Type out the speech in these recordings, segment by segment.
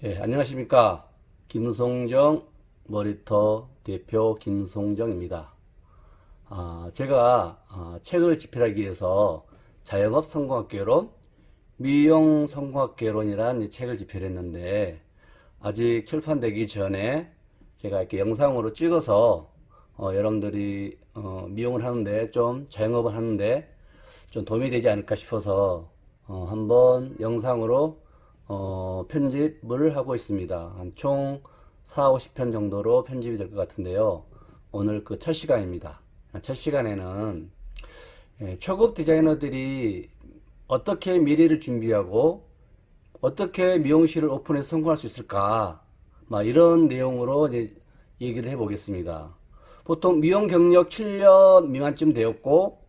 안녕하십니까. 김송정 머리터 대표 김송정입니다. 제가 책을 집필하기 위해서 자영업 성공학개론, 미용 성공학개론이란 책을 집필했는데 아직 출판되기 전에 제가 이렇게 영상으로 찍어서 여러분들이 미용을 하는데 좀 자영업을 하는데 좀 도움이 되지 않을까 싶어서 한번 영상으로 편집을 하고 있습니다. 한 총 4, 50편 정도로 편집이 될 것 같은데요. 오늘 그 첫 시간입니다. 첫 시간에는 초급 디자이너들이 어떻게 미래를 준비하고 어떻게 미용실을 오픈해서 성공할 수 있을까, 이런 내용으로 이제 얘기를 해보겠습니다. 보통 미용 경력 7년 미만쯤 되었고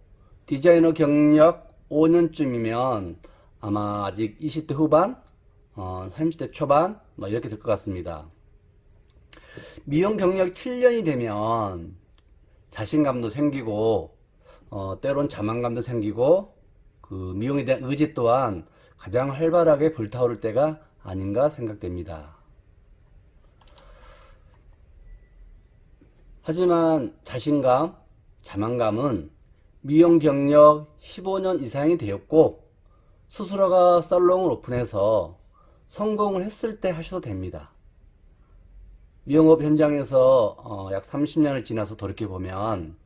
디자이너 경력 5년쯤이면 아마 아직 20대 후반, 30대 초반 이렇게 될 것 같습니다. 미용 경력 7년이 되면 자신감도 생기고 때론 자만감도 생기고 그 미용에 대한 의지 또한 가장 활발하게 불타오를 때가 아닌가 생각됩니다. 하지만 자신감, 자만감은 미용 경력 15년 이상이 되었고 스스로가 살롱을 오픈해서 성공을 했을 때 하셔도 됩니다. 미용업 현장에서 약 30년을 지나서 돌이켜보면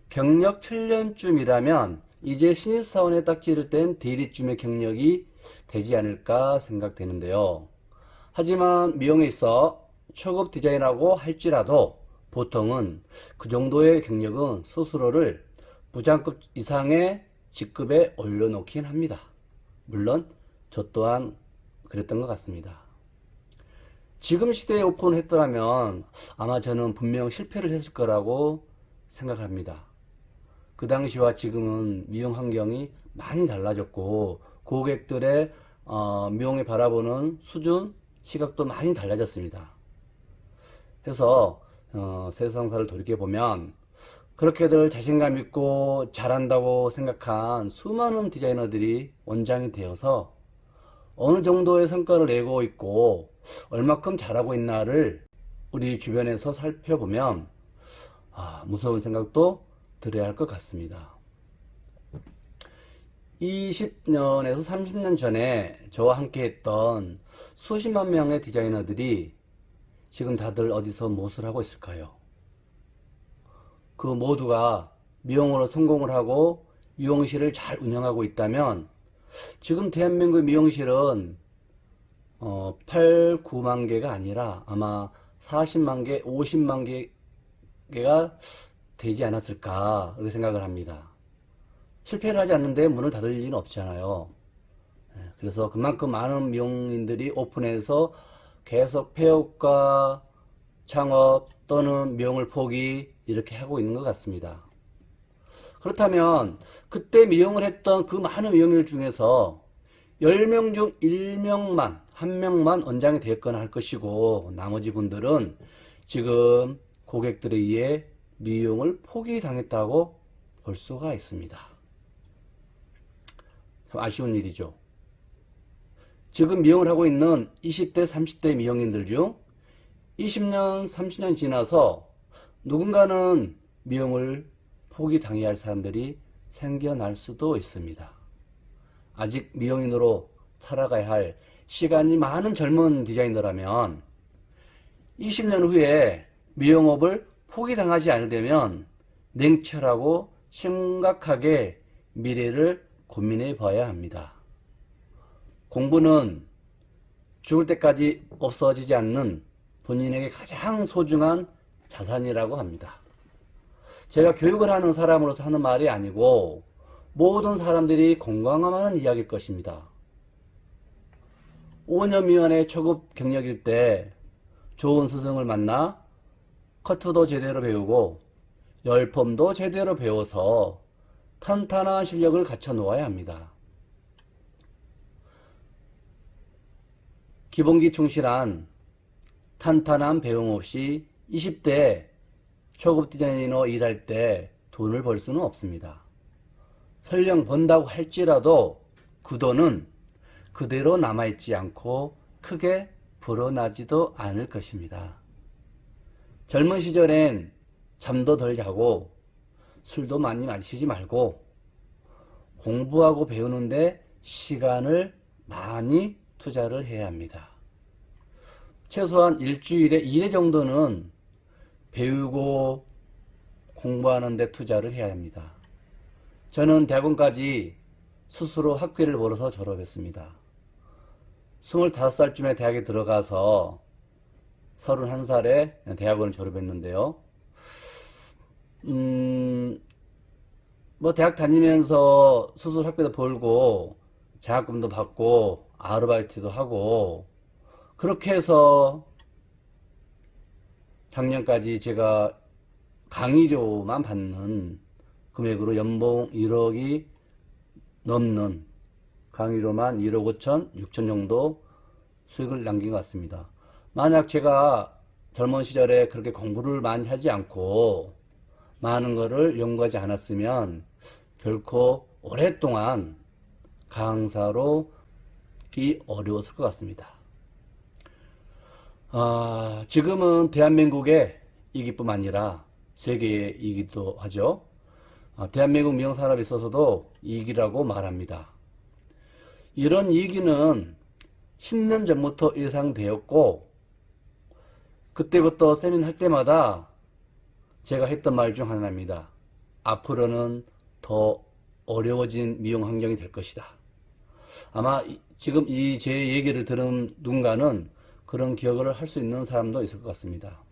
경력 7년쯤이라면 이제 신입사원에 딱 기를 땐 대리쯤의 경력이 되지 않을까 생각되는데요. 하지만 미용에 있어 초급 디자인이라고 할지라도 보통은 그 정도의 경력은 스스로를 부장급 이상의 직급에 올려놓긴 합니다. 물론 저 또한 그랬던 것 같습니다. 지금 시대에 오픈했더라면 아마 저는 분명 실패를 했을 거라고 생각합니다. 그 당시와 지금은 미용 환경이 많이 달라졌고 고객들의 미용을 바라보는 수준, 시각도 많이 달라졌습니다. 그래서 세상사를 돌이켜보면 그렇게들 자신감 있고 잘한다고 생각한 수많은 디자이너들이 원장이 되어서 어느 정도의 성과를 내고 있고 얼마큼 잘하고 있나를 우리 주변에서 살펴보면 무서운 생각도 들어야 할 것 같습니다. 20년에서 30년 전에 저와 함께 했던 수십만 명의 디자이너들이 지금 다들 어디서 무엇을 하고 있을까요? 그 모두가 미용으로 성공을 하고 미용실을 잘 운영하고 있다면 지금 대한민국 미용실은 8, 9만 개가 아니라 아마 40만 개, 50만 개가 되지 않았을까 그렇게 생각을 합니다. 실패를 하지 않는데 문을 닫을 일은 없잖아요. 그래서 그만큼 많은 미용인들이 오픈해서 계속 폐업과 창업 또는 미용을 포기 이렇게 하고 있는 것 같습니다. 그렇다면 그때 미용을 했던 그 많은 미용인들 중에서 10명 중 1명만, 1명만 원장이 되었거나 할 것이고 나머지 분들은 지금 고객들에 의해 미용을 포기당했다고 볼 수가 있습니다. 참 아쉬운 일이죠. 지금 미용을 하고 있는 20대, 30대 미용인들 중 20년, 30년 지나서 누군가는 미용을 포기당해야 할 사람들이 생겨날 수도 있습니다. 아직 미용인으로 살아가야 할 시간이 많은 젊은 디자이너라면 20년 후에 미용업을 포기당하지 않으려면 냉철하고 심각하게 미래를 고민해 봐야 합니다. 공부는 죽을 때까지 없어지지 않는 본인에게 가장 소중한 자산이라고 합니다. 제가 교육을 하는 사람으로서 하는 말이 아니고 모든 사람들이 공감하는 이야기일 것입니다. 5년 미만의 초급 경력일 때 좋은 스승을 만나 커트도 제대로 배우고 열펌도 제대로 배워서 탄탄한 실력을 갖춰 놓아야 합니다. 기본기 충실한 탄탄한 배움 없이 20대 초급 디자이너 일할 때 돈을 벌 수는 없습니다. 설령 번다고 할지라도 그 돈은 그대로 남아있지 않고 크게 불어나지도 않을 것입니다. 젊은 시절엔 잠도 덜 자고 술도 많이 마시지 말고 공부하고 배우는데 시간을 많이 투자를 해야 합니다. 최소한 일주일에 1회 정도는 배우고 공부하는 데 투자를 해야 합니다. 저는 대학원까지 스스로 학비를 벌어서 졸업했습니다. 25살쯤에 대학에 들어가서 31살에 대학원을 졸업했는데요. 뭐 대학 다니면서 스스로 학비도 벌고 장학금도 받고 아르바이트도 하고 그렇게 해서 작년까지 제가 강의료만 받는 금액으로 연봉 1억이 넘는 강의료만 1억 5천, 6천 정도 수익을 남긴 것 같습니다. 만약 제가 젊은 시절에 그렇게 공부를 많이 하지 않고 많은 거를 연구하지 않았으면 결코 오랫동안 강사로 기 어려웠을 것 같습니다. 지금은 대한민국의 이기뿐 아니라 세계의 이기도 하죠. 대한민국 미용산업에 있어서도 이기라고 말합니다. 이런 이기는 10년 전부터 예상되었고 그때부터 세미나 할 때마다 제가 했던 말 중 하나입니다. 앞으로는 더 어려워진 미용 환경이 될 것이다. 아마 지금 이 제 얘기를 들은 누군가는 그런 기억을 할 수 있는 사람도 있을 것 같습니다.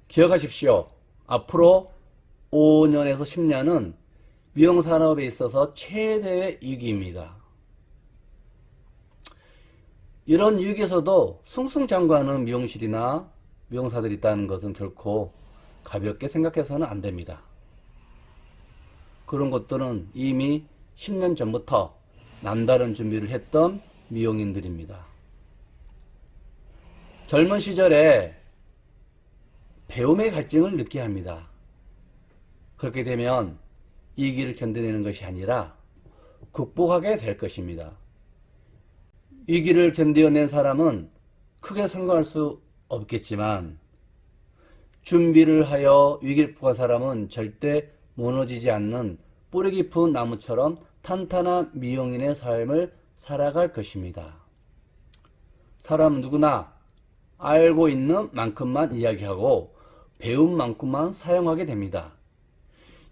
기억하십시오. 앞으로 5년에서 10년은 미용산업에 있어서 최대의 위기입니다. 이런 위기에서도 승승장구하는 미용실이나 미용사들이 있다는 것은 결코 가볍게 생각해서는 안 됩니다. 그런 것들은 이미 10년 전부터 남다른 준비를 했던 미용인들입니다. 젊은 시절에 배움의 갈증을 느껴야 합니다. 그렇게 되면 이 길을 견뎌내는 것이 아니라 극복하게 될 것입니다. 이 길을 견뎌낸 사람은 크게 성공할 수 없겠지만 준비를 하여 위기를 극복한 사람은 절대 무너지지 않는 뿌리 깊은 나무처럼 탄탄한 미용인의 삶을 살아갈 것입니다. 사람 누구나 알고 있는 만큼만 이야기하고 배운 만큼만 사용하게 됩니다.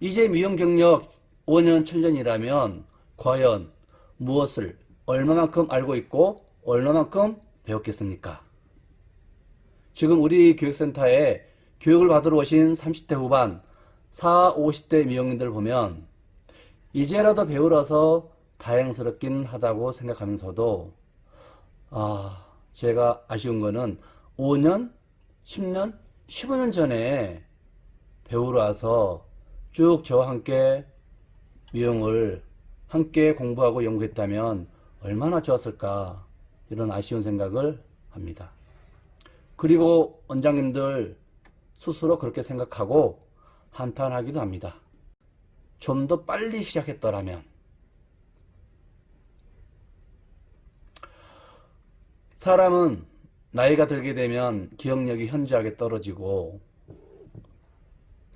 이제 미용 경력 5년, 7년이라면 과연 무엇을 얼마만큼 알고 있고 얼마만큼 배웠겠습니까? 지금 우리 교육센터에 교육을 받으러 오신 30대 후반, 40, 50대 미용인들 보면 이제라도 배우러서 다행스럽긴 하다고 생각하면서도 제가 아쉬운 거는 5년, 10년, 15년 전에 배우러 와서 쭉 저와 함께 미용을 함께 공부하고 연구했다면 얼마나 좋았을까 이런 아쉬운 생각을 합니다. 그리고 원장님들 스스로 그렇게 생각하고 한탄하기도 합니다. 좀 더 빨리 시작했더라면. 사람은 나이가 들게 되면 기억력이 현저하게 떨어지고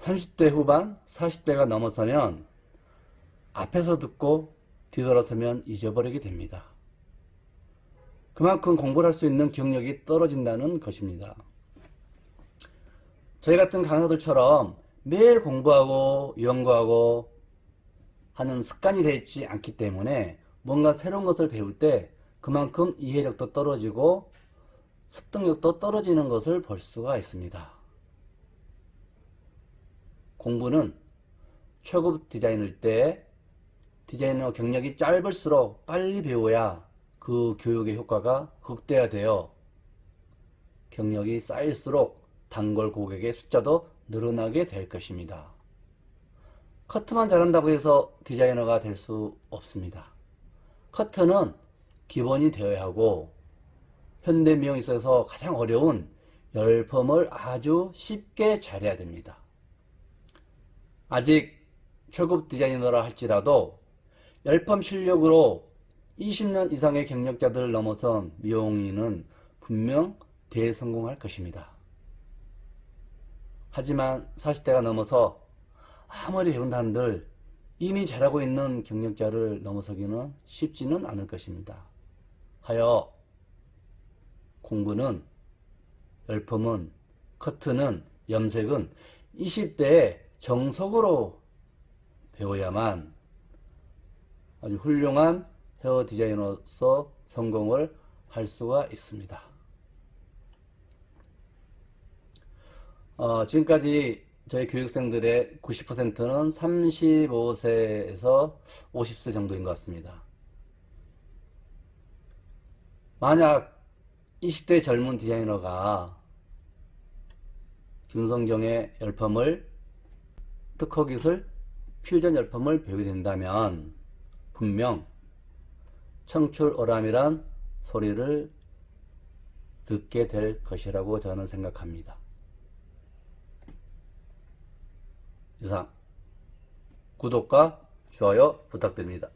30대 후반, 40대가 넘어서면 앞에서 듣고 뒤돌아서면 잊어버리게 됩니다. 그만큼 공부를 할 수 있는 기억력이 떨어진다는 것입니다. 저희 같은 강사들처럼 매일 공부하고 연구하고 하는 습관이 되어 있지 않기 때문에 뭔가 새로운 것을 배울 때 그만큼 이해력도 떨어지고 습득력도 떨어지는 것을 볼 수가 있습니다. 공부는 초급 디자이너일 때 디자이너 경력이 짧을수록 빨리 배워야 그 교육의 효과가 극대화되어 경력이 쌓일수록 단골 고객의 숫자도 늘어나게 될 것입니다. 커트만 잘한다고 해서 디자이너가 될 수 없습니다. 커트는 기본이 되어야 하고 현대 미용에 있어서 가장 어려운 열펌을 아주 쉽게 잘해야 됩니다. 아직 초급 디자이너라 할지라도 열펌 실력으로 20년 이상의 경력자들을 넘어선 미용인은 분명 대성공할 것입니다. 하지만 40대가 넘어서 아무리 배운다 한들 이미 잘하고 있는 경력자를 넘어서기는 쉽지는 않을 것입니다. 하여 공부는, 열펌은, 커트는, 염색은 20대에 정석으로 배워야만 아주 훌륭한 헤어 디자이너로서 성공을 할 수가 있습니다. 지금까지 저희 교육생들의 90%는 35세에서 50세 정도인 것 같습니다. 만약 20대 젊은 디자이너가 김성경의 열펌을, 특허기술, 퓨전 열펌을 배우게 된다면 분명 청출어람이란 소리를 듣게 될 것이라고 저는 생각합니다. 이상 구독과 좋아요 부탁드립니다.